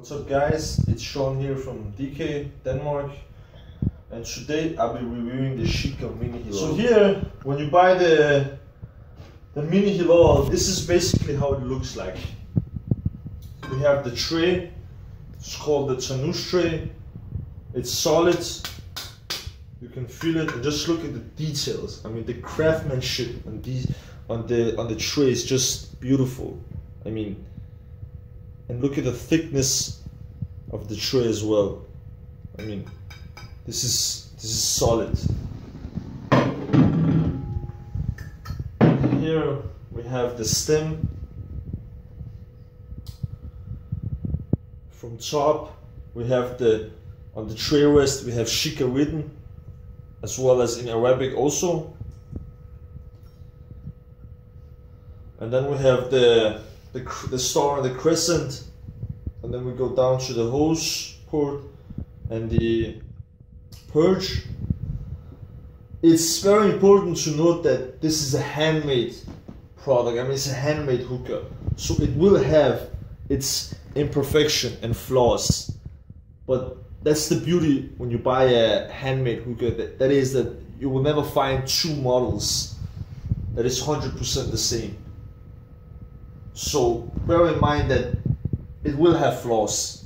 What's up guys, it's Sean here from DK, Denmark, and today I'll be reviewing the Shika Mini Hilal. So here, when you buy the Mini Hilal, this is basically how it looks like. We have the tray, it's called the Tanoush tray, it's solid, you can feel it, and just look at the details. I mean the craftsmanship on the tray is just beautiful. I mean, and look at the thickness of the tray as well. I mean, this is solid. Here we have the stem. From top we have on the tray rest we have Shika written, as well as in Arabic also. And then we have the star and the crescent, and then we go down to the hose port and the purge. It's very important to note that this is a handmade product. I mean, it's a handmade hookah, so it will have its imperfection and flaws, but that's the beauty when you buy a handmade hookah. That is that you will never find two models that is 100% the same. So bear in mind that it will have flaws.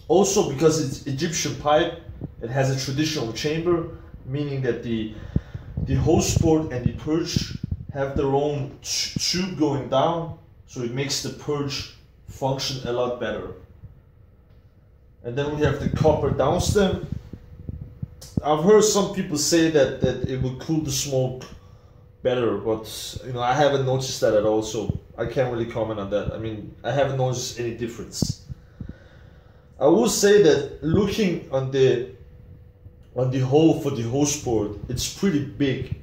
Also, because it's Egyptian pipe, it has a traditional chamber, meaning that the hose port and the purge have their own tube going down, so it makes the purge function a lot better. And then we have the copper downstem. I've heard some people say that it will cool the smoke better, but you know, I haven't noticed that at all, so I can't really comment on that. I mean, I haven't noticed any difference. I will say that looking on the hole for the hose port, it's pretty big,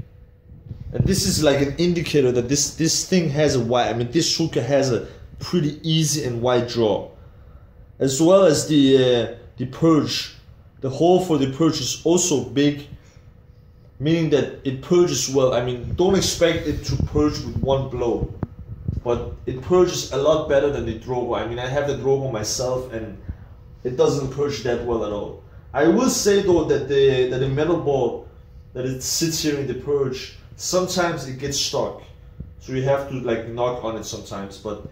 and this is like an indicator that this thing has a wide. I mean, this hookah has a pretty easy and wide draw, as well as the purge. The hole for the purge is also big, meaning that it purges well. I mean, don't expect it to purge with one blow, but it purges a lot better than the Drogo. I mean, I have the Drogo myself, and it doesn't purge that well at all. I will say though that the metal ball that it sits here in the purge, sometimes it gets stuck, so you have to like knock on it sometimes. But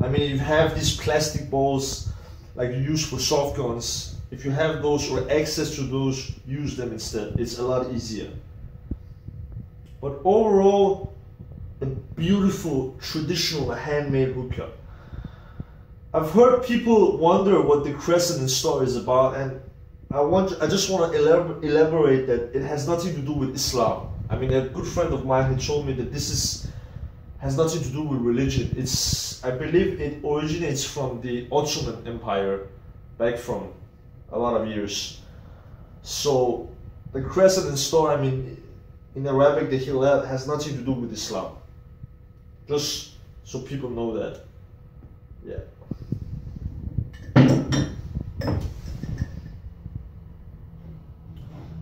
I mean, you have these plastic balls like you use for soft guns. If you have those or access to those, use them instead. It's a lot easier. But overall, a beautiful traditional handmade hookah. I've heard people wonder what the crescent and star is about, and I just want to elaborate that it has nothing to do with Islam. I mean, a good friend of mine had told me that this has nothing to do with religion. I believe it originates from the Ottoman Empire, back from a lot of years. So the crescent and star, I mean, in Arabic the Hilal has nothing to do with Islam. Just so people know that. Yeah.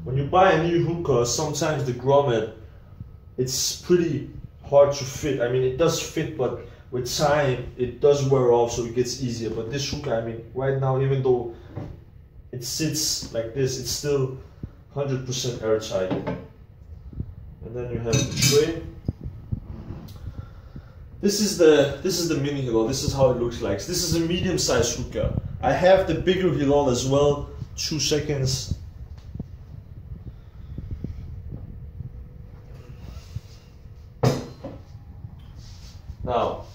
When you buy a new hookah, sometimes the grommet, it's pretty hard to fit. I mean, it does fit, but with time it does wear off, so it gets easier. But this hookah, I mean, right now, even though it sits like this, it's still 100% airtight. And then you have the tray. This is the Mini Hilal. This is how it looks like. This is a medium-sized hookah. I have the bigger Hilal as well. 2 seconds. Now,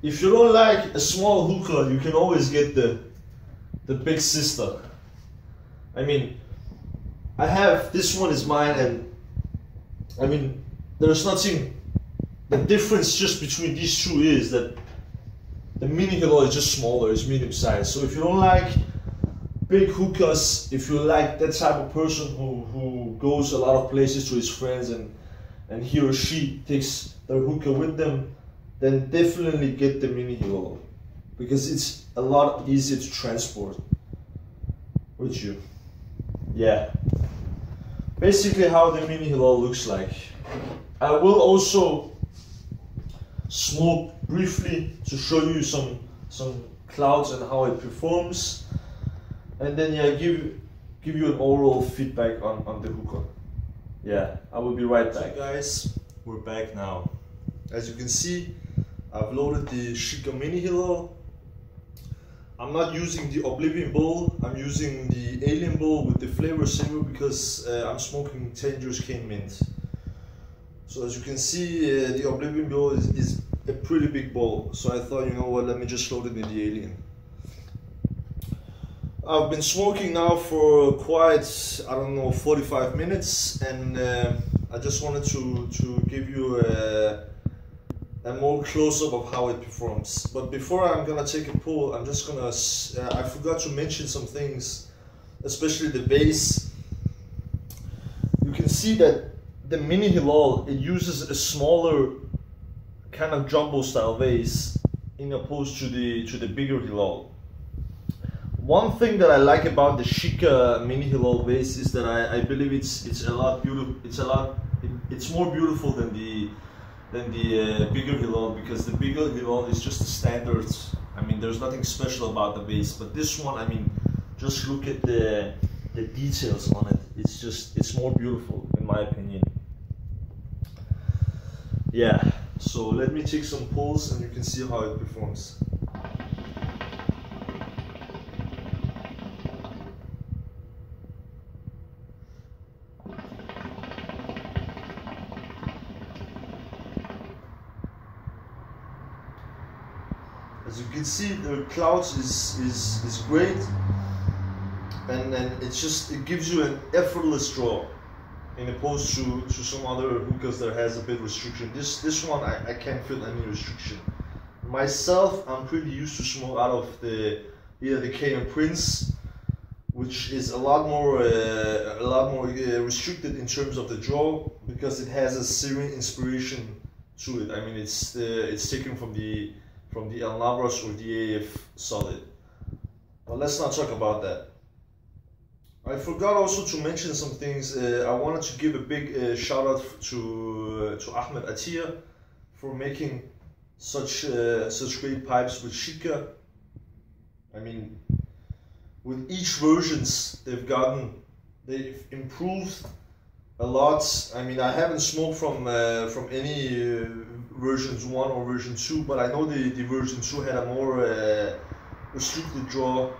if you don't like a small hookah, you can always get the big sister. I mean, I have, this one is mine, and I mean, there's nothing, the difference just between these two is that the Mini Hilal is just smaller, it's medium sized. So if you don't like big hookahs, if you like that type of person who goes a lot of places to his friends and he or she takes their hookah with them, then definitely get the Mini Hilal, because it's a lot easier to transport with you. Yeah, basically how the Mini Hilal looks like. I will also smoke briefly to show you some clouds and how it performs, and then yeah, give you an overall feedback on the hookah. Yeah, I will be right back. So guys, we're back now. As you can see, I've loaded the Shika Mini Hilal. I'm not using the Oblivion bowl, I'm using the Alien bowl with the flavor saver because I'm smoking 10 Juice Cane Mint. So as you can see, the Oblivion bowl is a pretty big bowl. So I thought, you know what, let me just load it in the Alien. I've been smoking now for quite, I don't know, 45 minutes, and I just wanted to give you a more close-up of how it performs. But before I'm gonna take a pull, I'm just gonna, I forgot to mention some things, especially the base. You can see that the Mini Hilal, it uses a smaller kind of jumbo style vase in opposed to the bigger Hilal. One thing that I like about the Shika Mini Hilal vase is that I believe it's a lot beautiful. It's more beautiful than the bigger Hilal, because the bigger Hilal is just the standard. I mean, there's nothing special about the base, but this one, I mean, just look at the details on it. It's more beautiful in my opinion. Yeah, so let me take some pulls and you can see how it performs. As you can see, the clouds is great, and it gives you an effortless draw, in opposed to some other hookahs that has a bit restriction. This one I can't feel any restriction. Myself, I'm pretty used to smoke out of either the K&M Prince, which is a lot more restricted in terms of the draw, because it has a Syrian inspiration to it. I mean, it's taken from the El Navras or the AF solid. But let's not talk about that. I forgot also to mention some things. I wanted to give a big shout out to Ahmed Atiyah for making such great pipes with Shika. I mean, with each versions they've improved a lot. I mean, I haven't smoked from any versions 1 or version 2, but I know the version 2 had a more restricted draw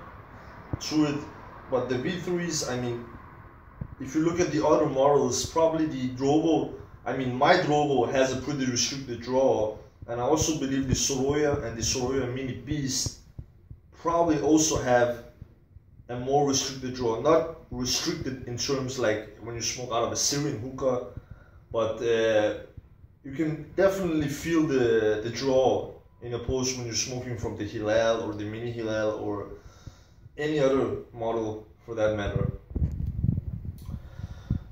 to it. But the V3s, I mean, if you look at the other models, probably the Drogo, I mean, my Drogo has a pretty restricted draw, and I also believe the Soroya and the Soroya Mini Beast probably also have a more restricted draw. Not restricted in terms like when you smoke out of a Syrian hookah, but you can definitely feel the draw in opposed when you're smoking from the Hilal or the Mini Hilal or any other model for that matter.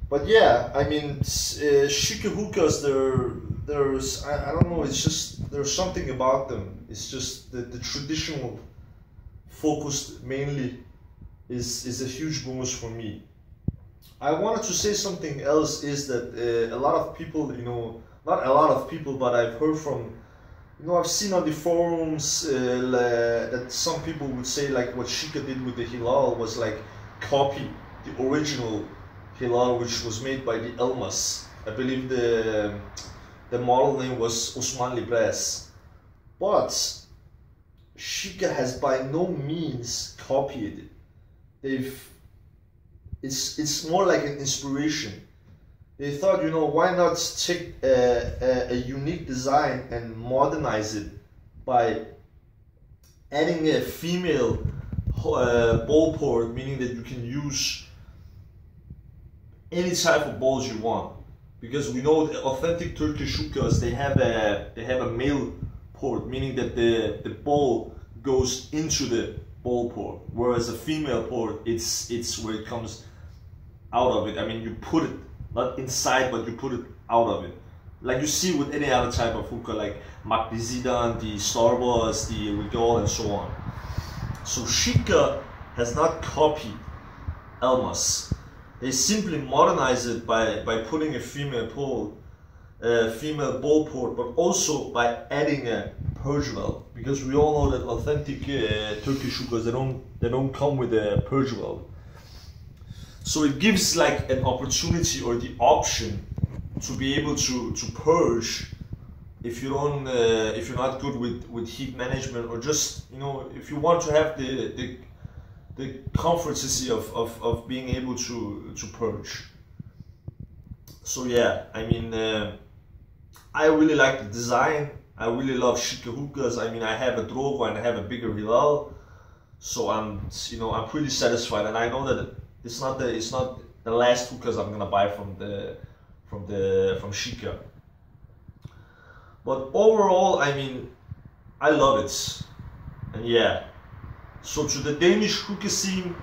But yeah, I mean, Shika hookahs, I don't know, it's just, there's something about them. It's just the traditional focused mainly is a huge bonus for me. I wanted to say something else, is that a lot of people, you know, not a lot of people, but I've heard from, you know, I've seen on the forums that some people would say like what Shika did with the Hilal was like copy the original Hilal, which was made by the Elmas. I believe the model name was Osmanli Brass. But Shika has by no means copied it. It's more like an inspiration. They thought, you know, why not take a unique design and modernize it by adding a female bowl port, meaning that you can use any type of bowls you want. Because we know the authentic Turkish hookahs, they have a male port, meaning that the bowl goes into the bowl port, whereas a female port, it's where it comes out of it. I mean, you put it not inside, but you put it out of it, like you see with any other type of hookah, like Makdi Zidan, the Star Wars, the Regal, and so on. So Shika has not copied Elmas. They simply modernize it by putting a female bowl port, but also by adding a purge well, because we all know that authentic Turkish hookahs, they don't come with a purge well. So it gives like an opportunity or the option to be able to purge if you don't if you're not good with heat management, or just, you know, if you want to have the comfortability of being able to purge. So yeah, I mean, I really like the design. I really love Shika hookahs. I mean, I have a Drogo and I have a bigger Hilal, so I'm pretty satisfied, and I know that it's not the last hookahs I'm gonna buy from Shika. But overall, I mean, I love it, and yeah. So to the Danish hookah scene,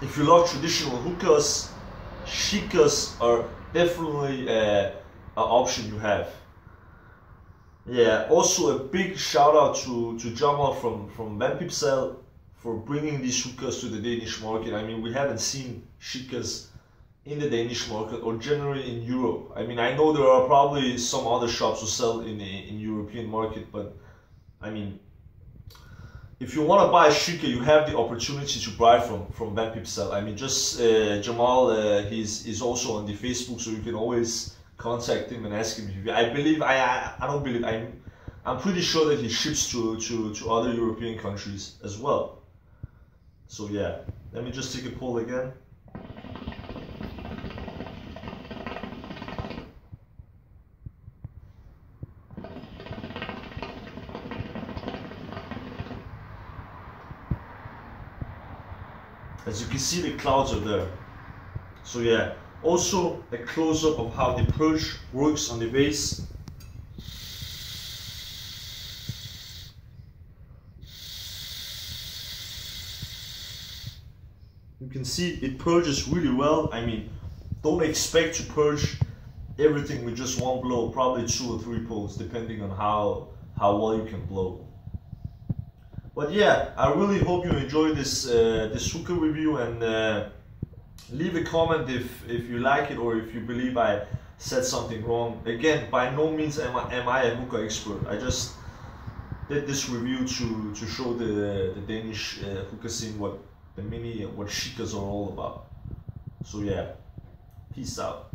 if you love traditional hookahs, Shikas are definitely an option you have. Yeah, also a big shout out to Jamal from Vandpibe for bringing these hookahs to the Danish market. I mean, we haven't seen Shikas in the Danish market, or generally in Europe. I mean, I know there are probably some other shops who sell in European market, but I mean, if you want to buy a Shika, you have the opportunity to buy from Vandpibe. I mean, just Jamal, he's also on the Facebook, so you can always contact him and ask him. I'm pretty sure that he ships to other European countries as well. So yeah, let me just take a pull again. As you can see, the clouds are there. So yeah, also a close-up of how the purge works on the vase. You can see it purges really well. I mean, don't expect to purge everything with just one blow, probably 2 or 3 pulls, depending on how well you can blow. But yeah, I really hope you enjoyed this hookah review, and leave a comment if you like it, or if you believe I said something wrong. Again, by no means am I a hookah expert. I just did this review to show the Danish hookah scene what Shikas are all about. So yeah, peace out.